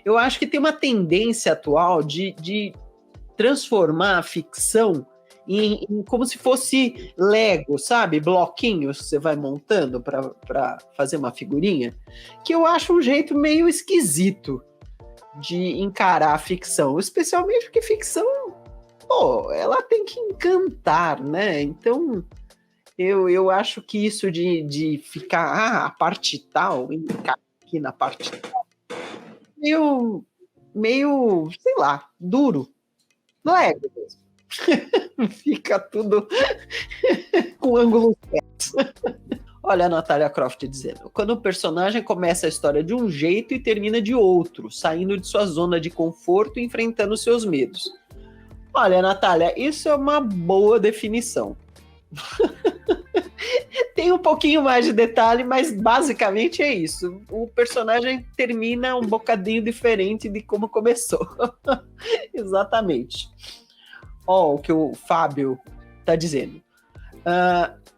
Eu acho que tem uma tendência atual de transformar a ficção em como se fosse Lego, sabe? Bloquinhos que você vai montando para fazer uma figurinha, que eu acho um jeito meio esquisito de encarar a ficção, especialmente porque ficção, pô, ela tem que encantar, né? Então, eu acho que isso de ficar, a parte tal, encaixar aqui na parte tal, meio, sei lá, duro. Lego mesmo. Fica tudo com ângulo certo. Olha a Natália Croft dizendo: quando o personagem começa a história de um jeito e termina de outro, saindo de sua zona de conforto e enfrentando seus medos. Olha, Natália, isso é uma boa definição. Tem um pouquinho mais de detalhe, mas basicamente é isso. O personagem termina um bocadinho diferente de como começou. Exatamente. Ó, o que o Fábio tá dizendo.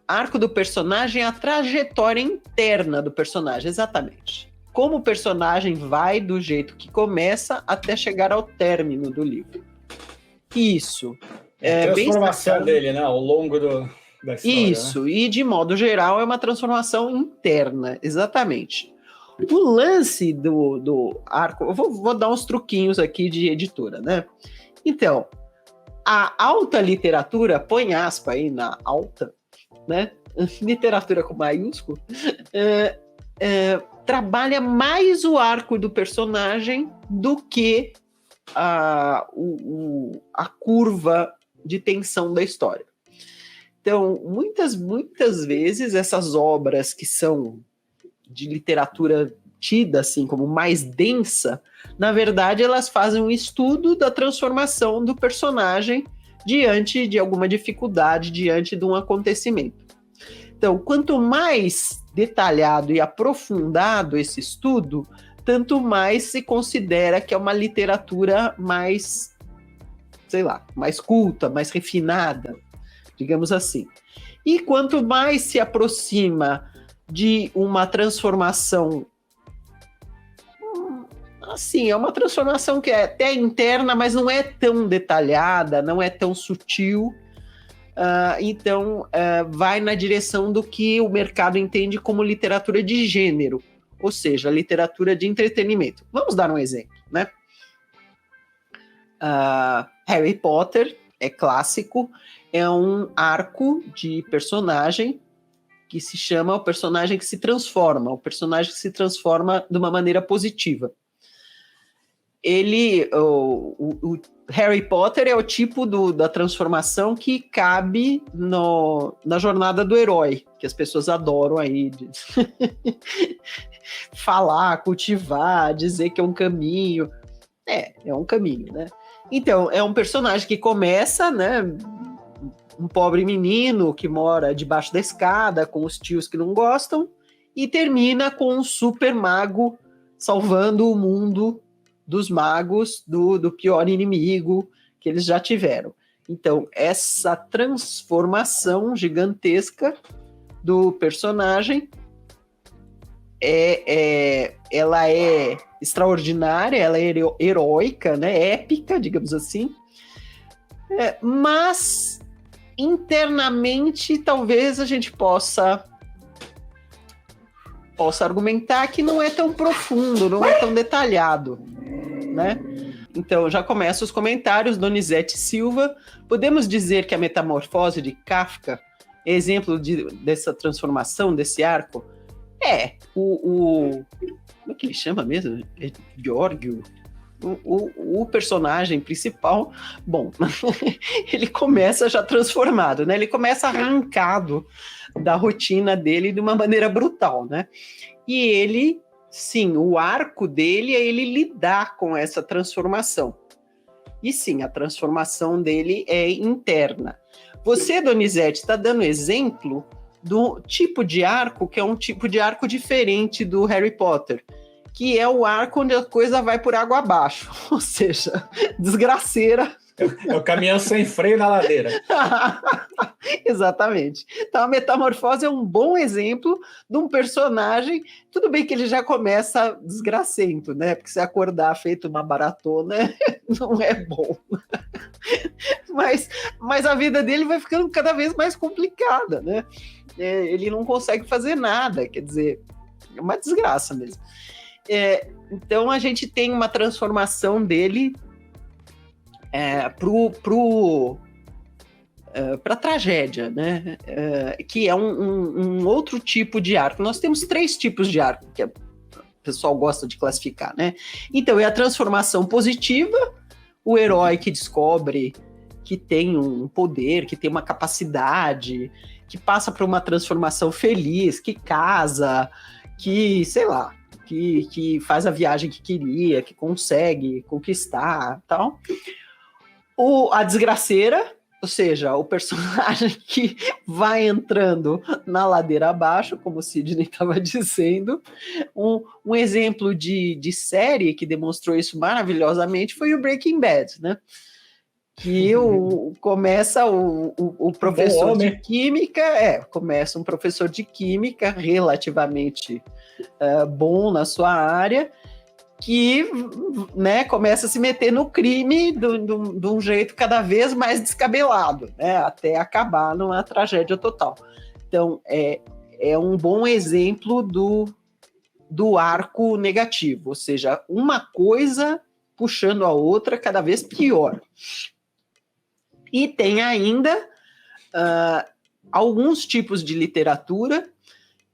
Arco do personagem é a trajetória interna do personagem, exatamente. Como o personagem vai do jeito que começa até chegar ao término do livro. Isso. A transformação dele, né? Ao longo da história. Isso, né? E de modo geral é uma transformação interna, exatamente. O lance do arco, eu vou dar uns truquinhos aqui de editora, né? Então, a alta literatura, põe aspa aí na alta, né? Literatura com maiúsculo, trabalha mais o arco do personagem do que a curva de tensão da história. Então, muitas vezes, essas obras que são de literatura tida assim como mais densa, na verdade, elas fazem um estudo da transformação do personagem diante de alguma dificuldade, diante de um acontecimento. Então, quanto mais detalhado e aprofundado esse estudo, tanto mais se considera que é uma literatura mais, sei lá, mais culta, mais refinada, digamos assim. E quanto mais se aproxima de uma transformação, assim, é uma transformação que é até interna, mas não é tão detalhada, não é tão sutil, então vai na direção do que o mercado entende como literatura de gênero, ou seja, literatura de entretenimento. Vamos dar um exemplo, né? Harry Potter é clássico, é um arco de personagem que se chama o personagem que se transforma, o personagem que se transforma de uma maneira positiva. O Harry Potter é o tipo da transformação que cabe na jornada do herói, que as pessoas adoram aí de falar, cultivar, dizer que é um caminho. É um caminho, né? Então, é um personagem que começa, né, um pobre menino que mora debaixo da escada com os tios que não gostam e termina com um super mago salvando o mundo dos magos do pior inimigo que eles já tiveram. Então, essa transformação gigantesca do personagem ela é extraordinária, ela é heróica, né? Épica, digamos assim, mas internamente talvez a gente possa argumentar que não é tão profundo, não é tão detalhado, né? Então, já começam os comentários. Donizete Silva: podemos dizer que a metamorfose de Kafka é exemplo dessa transformação, desse arco? Como é que ele chama mesmo? É Giorgio? O personagem principal, bom, ele começa já transformado, né? Ele começa arrancado da rotina dele de uma maneira brutal, né? E ele, sim, o arco dele é ele lidar com essa transformação. E sim, a transformação dele é interna. Você, Donizete, está dando exemplo do tipo de arco, que é um tipo de arco diferente do Harry Potter, que é o arco onde a coisa vai por água abaixo, ou seja, desgraceira É o caminhão sem freio na ladeira. Exatamente. Então, a Metamorfose é um bom exemplo de um personagem. Tudo bem que ele já começa desgracento, né? Porque se acordar feito uma baratona não é bom. Mas a vida dele vai ficando cada vez mais complicada, né? Ele não consegue fazer nada, quer dizer, é uma desgraça mesmo. Então, a gente tem uma transformação dele para tragédia, né? Que é um outro tipo de arco. Nós temos 3 tipos de arco que o pessoal gosta de classificar, né? Então, é a transformação positiva, o herói que descobre que tem um poder, que tem uma capacidade, que passa por uma transformação feliz, que casa, que, sei lá, que faz a viagem que queria, que consegue conquistar, tal. A desgraceira, ou seja, o personagem que vai entrando na ladeira abaixo, como o Sidney estava dizendo. Um exemplo de série que demonstrou isso maravilhosamente foi o Breaking Bad, né? Que começa o professor de química, começa um professor de química relativamente bom na sua área, que, né, começa a se meter no crime de um jeito cada vez mais descabelado, né, até acabar numa tragédia total. Então, é um bom exemplo do arco negativo, ou seja, uma coisa puxando a outra cada vez pior. E tem ainda alguns tipos de literatura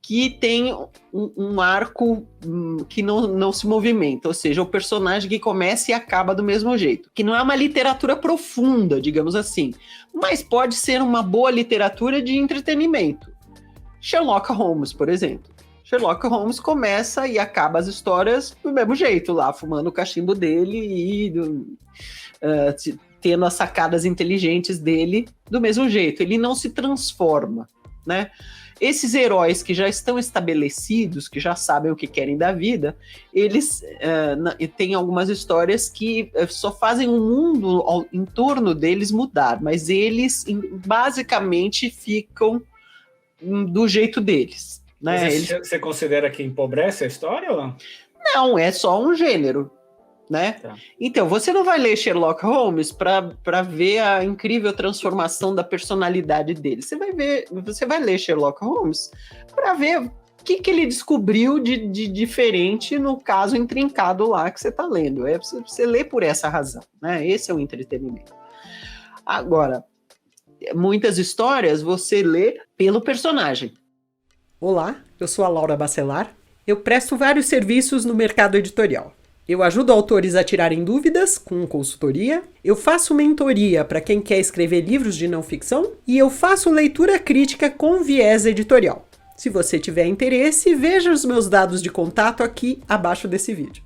que tem um arco que não se movimenta, ou seja, o personagem que começa e acaba do mesmo jeito, que não é uma literatura profunda, digamos assim, mas pode ser uma boa literatura de entretenimento. Sherlock Holmes, por exemplo. Sherlock Holmes começa e acaba as histórias do mesmo jeito, lá fumando o cachimbo dele e tendo as sacadas inteligentes dele do mesmo jeito. Ele não se transforma, né? Esses heróis que já estão estabelecidos, que já sabem o que querem da vida, eles têm algumas histórias que só fazem o mundo em torno deles mudar, mas eles basicamente ficam do jeito deles. Né? Você considera que empobrece a história ou não? Não, é só um gênero. Né? Tá. Então, você não vai ler Sherlock Holmes para ver a incrível transformação da personalidade dele. Você vai ler Sherlock Holmes para ver o que ele descobriu de diferente no caso intrincado lá que você está lendo. Você lê por essa razão, né? Esse é o entretenimento. Agora, muitas histórias você lê pelo personagem. Olá, eu sou a Laura Bacelar. Eu presto vários serviços no mercado editorial. Eu ajudo autores a tirarem dúvidas com consultoria, eu faço mentoria para quem quer escrever livros de não ficção e eu faço leitura crítica com viés editorial. Se você tiver interesse, veja os meus dados de contato aqui abaixo desse vídeo.